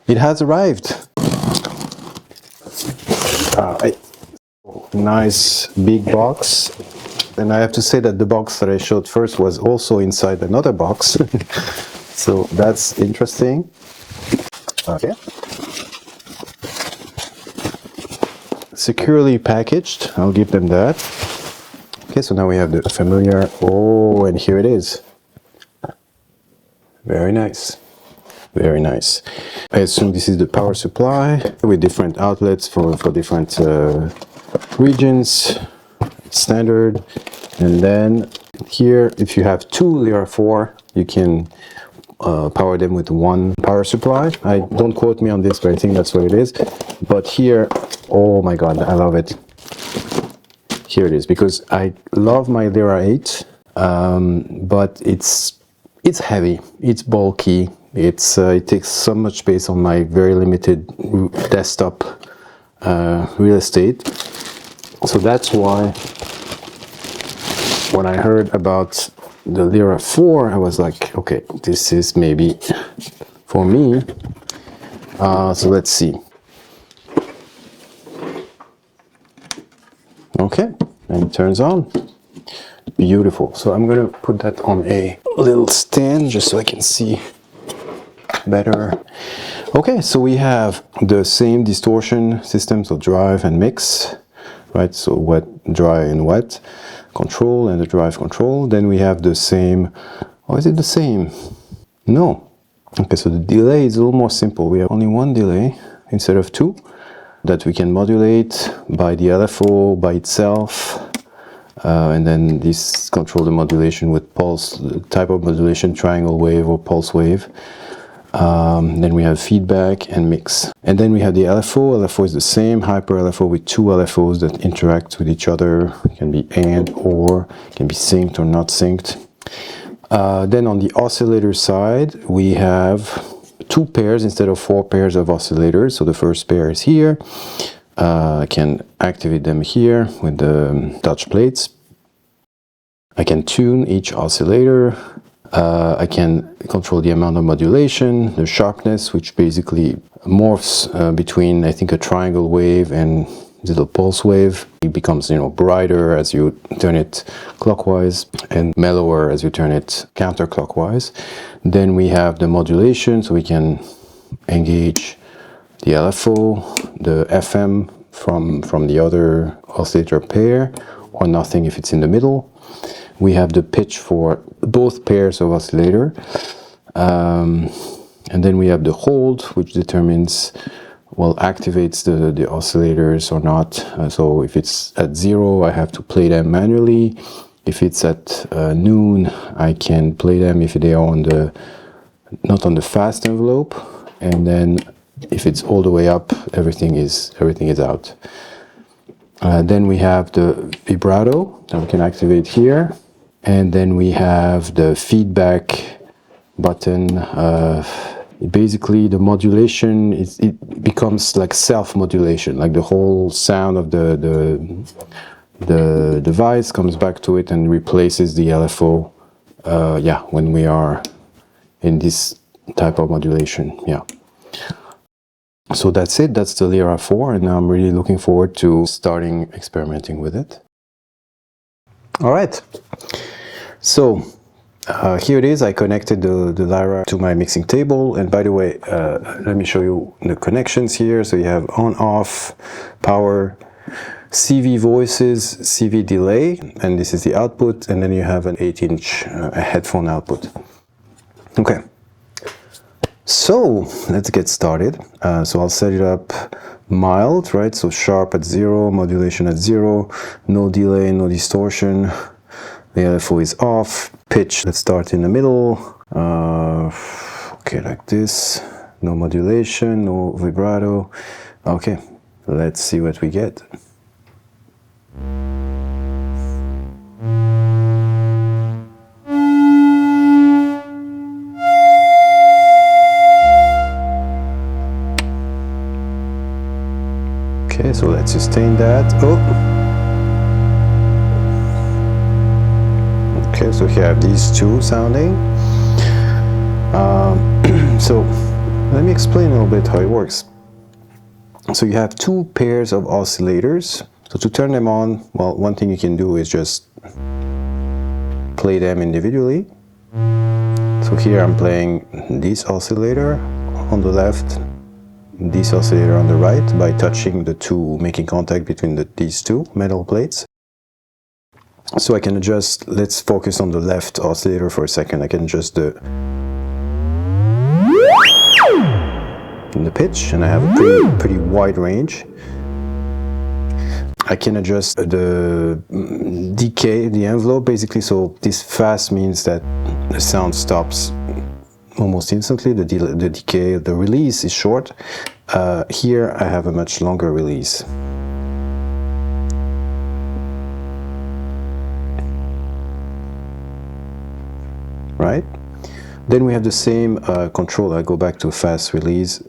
It has arrived. Nice big box. And I have to say that the box that I showed first was also inside another box. So that's interesting. Okay. Securely packaged, I'll give them that. Okay, so now we have the familiar, oh, and here it is. Very nice, very nice. I assume this is the power supply with different outlets for different regions, standard. And then here, if you have two Lyra-4, you can power them with one power supply. Don't quote me on this, but I think that's what it is. But here, oh my god, I love it. Here it is, because I love my Lyra-8, but it's heavy, it's bulky, it takes so much space on my very limited desktop real estate. So that's why when I heard about the Lyra-4, I was like, okay, this is maybe for me. So let's see. Okay, and it turns on. Beautiful. So I'm going to put that on a little stand just so I can see better. Okay, so we have the same distortion system, so drive and mix, right? So wet, dry and wet control and the drive control. Then we have the same, or is it the same? No. Okay, so the delay is a little more simple. We have only one delay instead of two that we can modulate by the LFO by itself. And then this control the modulation with pulse, type of modulation, triangle wave or pulse wave. Then we have feedback and mix. And then we have the LFO. LFO is the same, hyper LFO with two LFOs that interact with each other. It can be and or, it can be synced or not synced. Then on the oscillator side, we have two pairs instead of four pairs of oscillators. So the first pair is here. I can activate them here with the touch plates. I can tune each oscillator. I can control the amount of modulation, the sharpness, which basically morphs between, I think, a triangle wave and little pulse wave. It becomes, brighter as you turn it clockwise and mellower as you turn it counterclockwise. Then we have the modulation, so we can engage the LFO, the FM from the other oscillator pair, or nothing if it's in the middle. We have the pitch for both pairs of oscillator. And then we have the hold, which determines, activates the oscillators or not. So if it's at 0, I have to play them manually. If it's at noon, I can play them if they are not on the fast envelope. And then if it's all the way up, everything is out. Then we have the vibrato that we can activate here. And then we have the feedback button. Basically, the modulation, it becomes like self-modulation, like the whole sound of the device comes back to it and replaces the LFO, when we are in this type of modulation, So that's it, that's the Lyra-4, and I'm really looking forward to starting experimenting with it. All right, so here it is. I connected the Lyra to my mixing table, and by the way, let me show you the connections here. So you have on, off, power, CV voices, CV delay, and this is the output, and then you have an 8-inch headphone output. Okay. So let's get started. So I'll set it up mild, right? So sharp at 0, modulation at 0, no delay, no distortion. The LFO is off. Pitch, let's start in the middle. Okay, like this. No modulation, no vibrato. Okay, let's see what we get. Okay, so let's sustain that. Oh. Okay, so here I have these two sounding. So Let me explain a little bit how it works. So you have two pairs of oscillators. So to turn them on, well, one thing you can do is just play them individually. So here I'm playing this oscillator on the left, this oscillator on the right by touching the two, making contact between these two metal plates. So I can adjust, let's focus on the left oscillator for a second. I can adjust the pitch, and I have a pretty wide range. I can adjust the decay, the envelope basically, so this fast means that the sound stops almost instantly, the decay, the release is short. Here I have a much longer release. Right? Then we have the same control. I go back to fast release.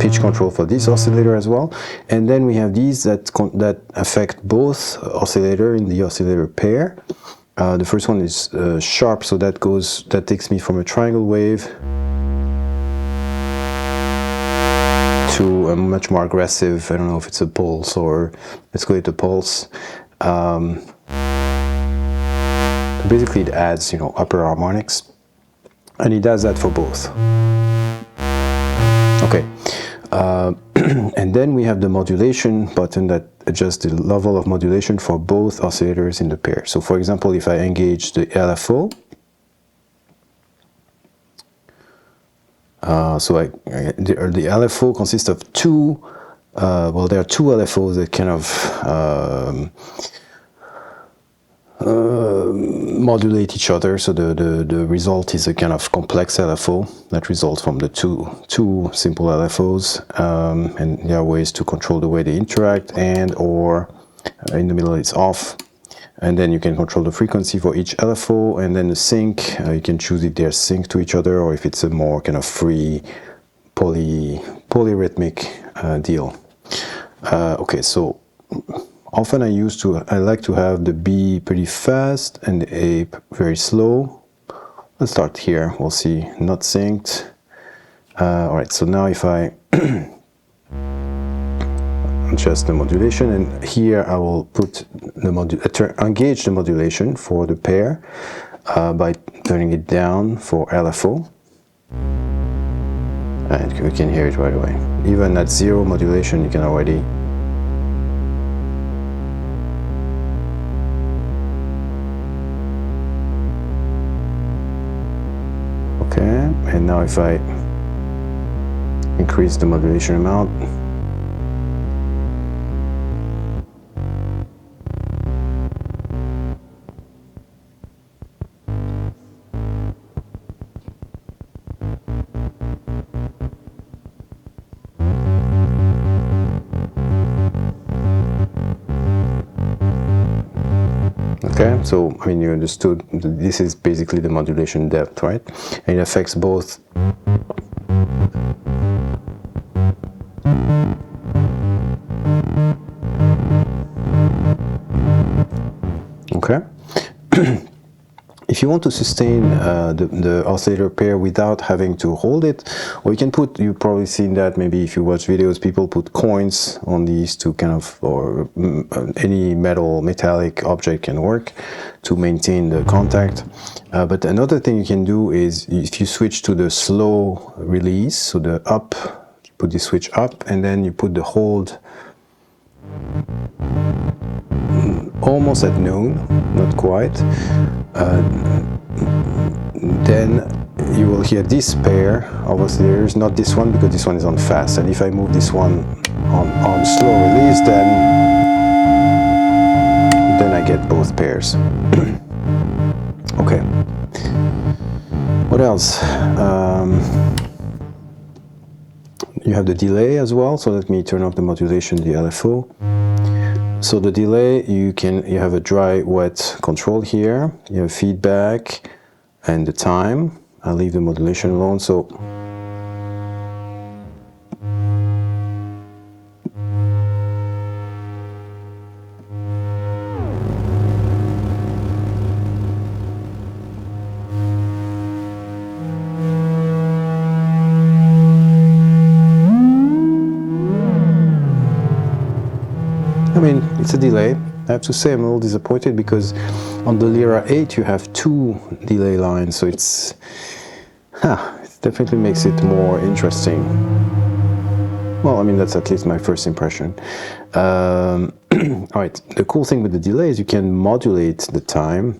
Pitch control for this oscillator as well. And then we have these that affect both oscillator in the oscillator pair. The first one is sharp, so that takes me from a triangle wave to a much more aggressive, I don't know if it's a pulse or let's call it a pulse. Basically it adds, you know, upper harmonics, and it does that for both. Okay, and then we have the modulation button that adjusts the level of modulation for both oscillators in the pair. So for example, if I engage the LFO, the LFO consists of two, well, there are two LFOs that kind of modulate each other, so the result is a kind of complex LFO that results from the two simple LFOs, and there are ways to control the way they interact, and or in the middle it's off, and then you can control the frequency for each LFO, and then the sync, you can choose if they're synced to each other or if it's a more kind of free polyrhythmic deal. Okay, so often I like to have the B pretty fast and the A very slow. Let's start here, we'll see, not synced. Alright, so now if I adjust the modulation, and here I will put the engage the modulation for the pair by turning it down for LFO. And we can hear it right away. Even at zero modulation you can already and now if I increase the modulation amount, okay, so I mean you understood this is basically the modulation depth, right? And it affects both okay. If you want to sustain the oscillator pair without having to hold it, or you can put, you've probably seen that maybe if you watch videos, people put coins on these to kind of, or any metallic object can work to maintain the contact. But another thing you can do is if you switch to the slow release, so the up, you put the switch up and then you put the hold almost at noon, not quite, then you will hear this pair of oscillators, not this one because this one is on fast, and if I move this one on slow release, then I get both pairs. Okay, what else? You have the delay as well, so let me turn off the modulation, the LFO. So the delay, you have a dry wet control here, you have feedback and the time. I'll leave the modulation alone. So it's a delay. I have to say I'm a little disappointed because on the Lyra-8 you have 2 delay lines, so it definitely makes it more interesting. Well, I mean, that's at least my first impression. All right, the cool thing with the delay is you can modulate the time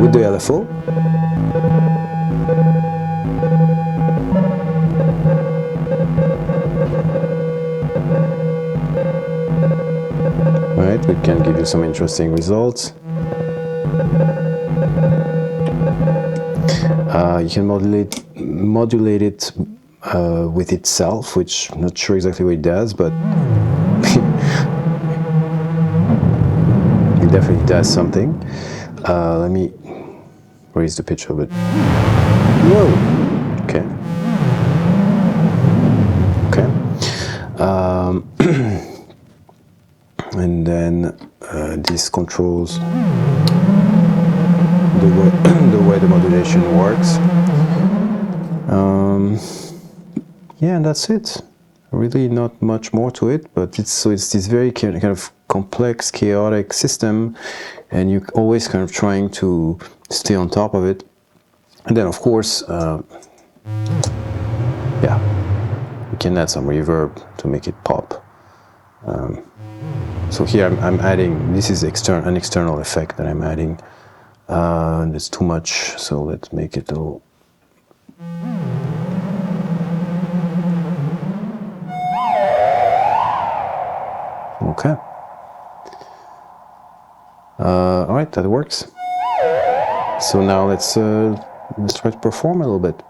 with the LFO. Right, we can give you some interesting results. You can modulate it with itself, which I'm not sure exactly what it does, but it definitely does something. Let me raise the pitch a bit. Whoa! Okay. Okay. And then this controls the way the modulation works. Yeah, and that's it. Really not much more to it, but it's this very kind of complex, chaotic system, and you're always kind of trying to stay on top of it. And then, of course, yeah, you can add some reverb to make it pop. So here I'm adding, this is an external effect that I'm adding. And it's too much, so let's make it a little. Okay. All right, that works. So now let's try to perform a little bit.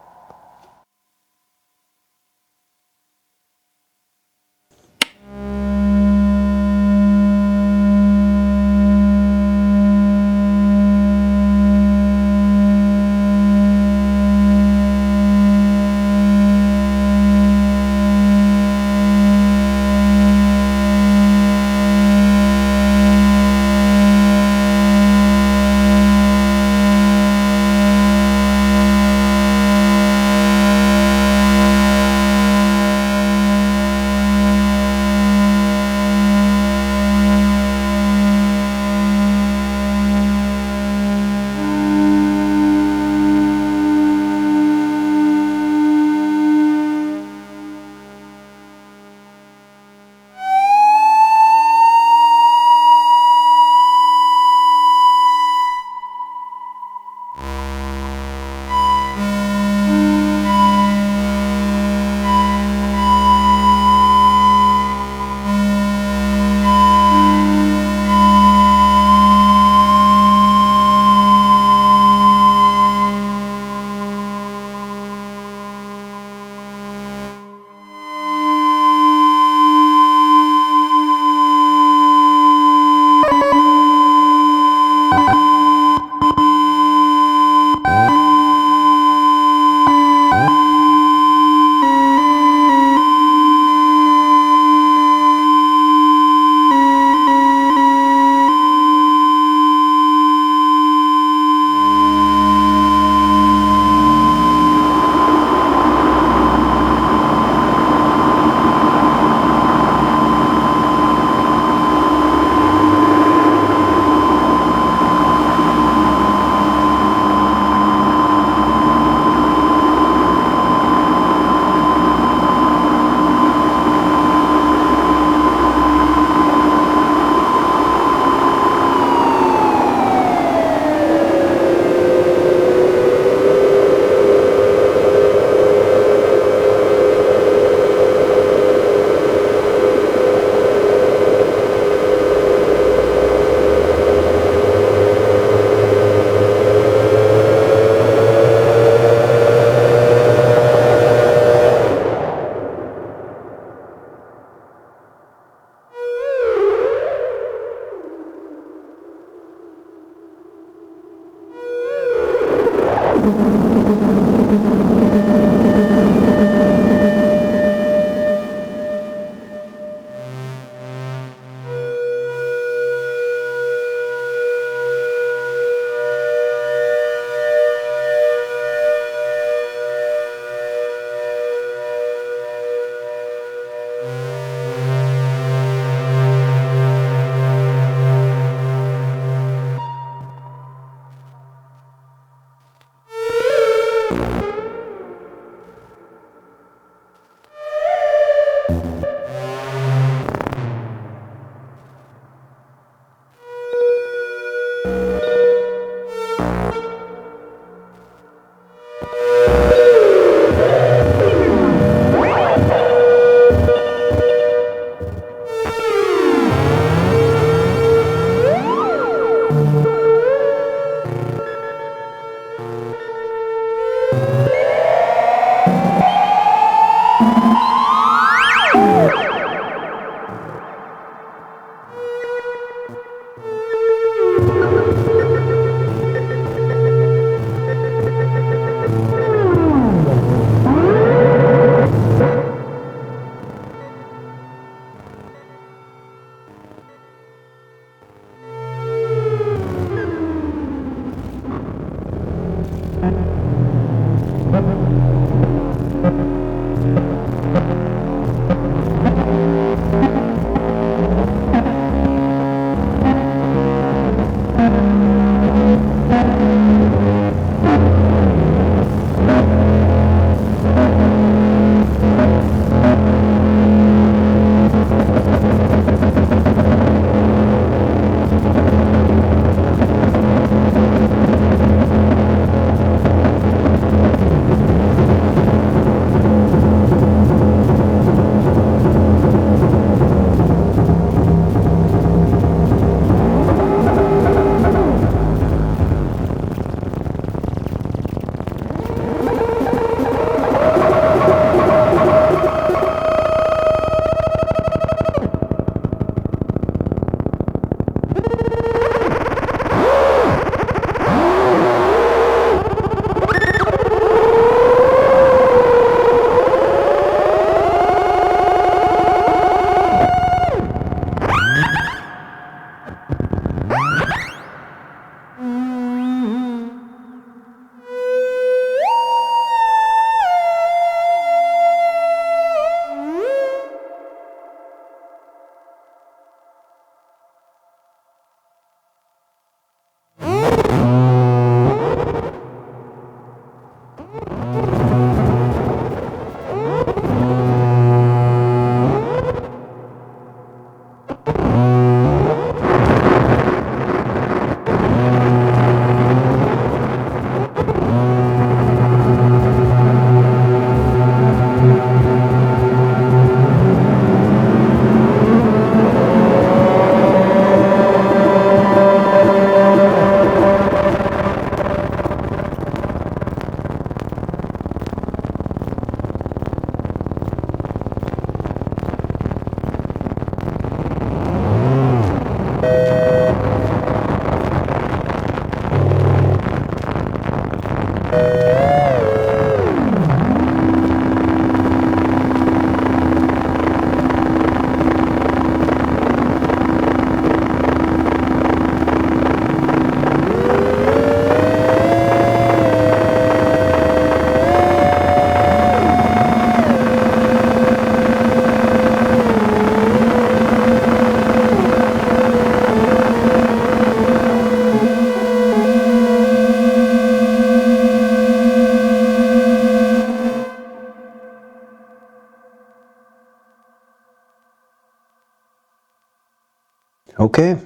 Okay,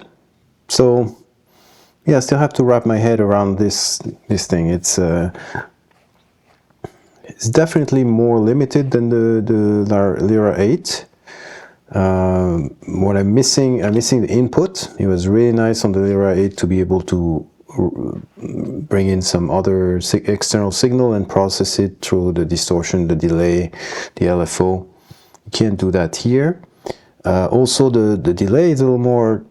so yeah, I still have to wrap my head around this thing. It's definitely more limited than the Lyra-8. What I'm missing the input. It was really nice on the Lyra-8 to be able to bring in some other external signal and process it through the distortion, the delay, the LFO. You can't do that here. Also, the delay is a little more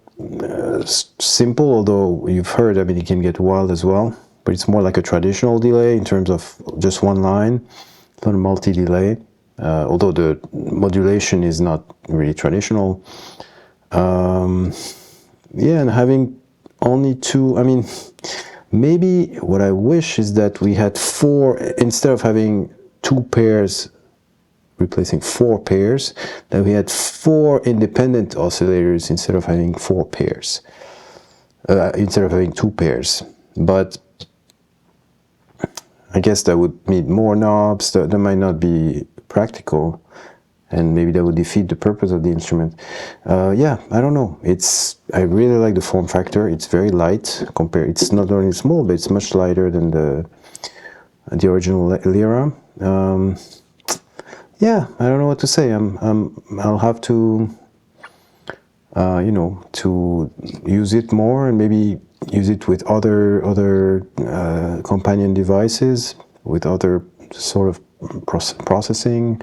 simple, although you've heard, I mean, it can get wild as well, but it's more like a traditional delay in terms of just one line, not a multi-delay, although the modulation is not really traditional. Yeah, and having only two, I mean, maybe what I wish is that we had four, instead of having two pairs, replacing four pairs, that we had four independent oscillators instead of having four pairs, instead of having two pairs. But I guess that would need more knobs. That might not be practical, and maybe that would defeat the purpose of the instrument. Yeah, I don't know. I really like the form factor. It's very light compared. It's not only small, but it's much lighter than the original Lyra. Yeah, I don't know what to say. I'll have to, you know, to use it more and maybe use it with other companion devices, with other sort of processing.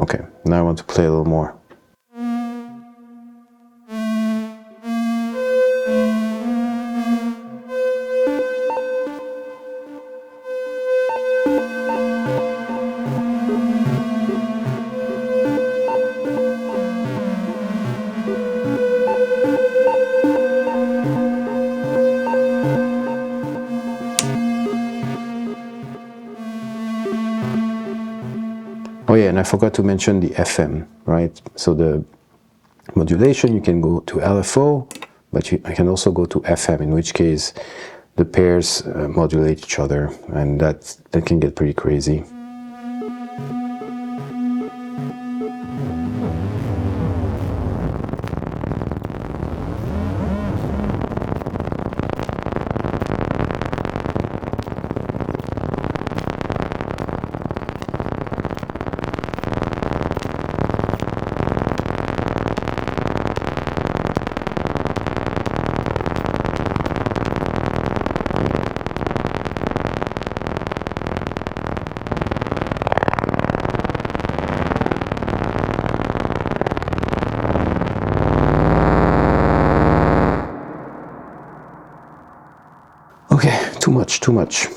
Okay, now I want to play a little more. Oh yeah, and I forgot to mention the FM, right? So the modulation, you can go to LFO, but I can also go to FM, in which case the pairs modulate each other, and that can get pretty crazy. Okay, too much, too much.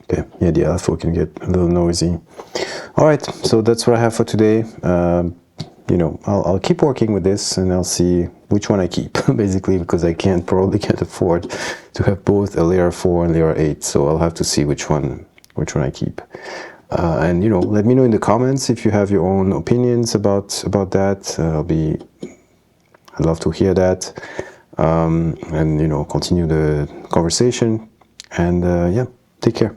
Okay, yeah, the LFO can get a little noisy. All right, so that's what I have for today. You know, I'll keep working with this, and I'll see which one I keep, basically, because I probably can't afford to have both a Lyra-4 and Lyra-8. So I'll have to see which one I keep. And you know, let me know in the comments if you have your own opinions about that. I'd love to hear that, and you know, continue the conversation. And yeah, take care.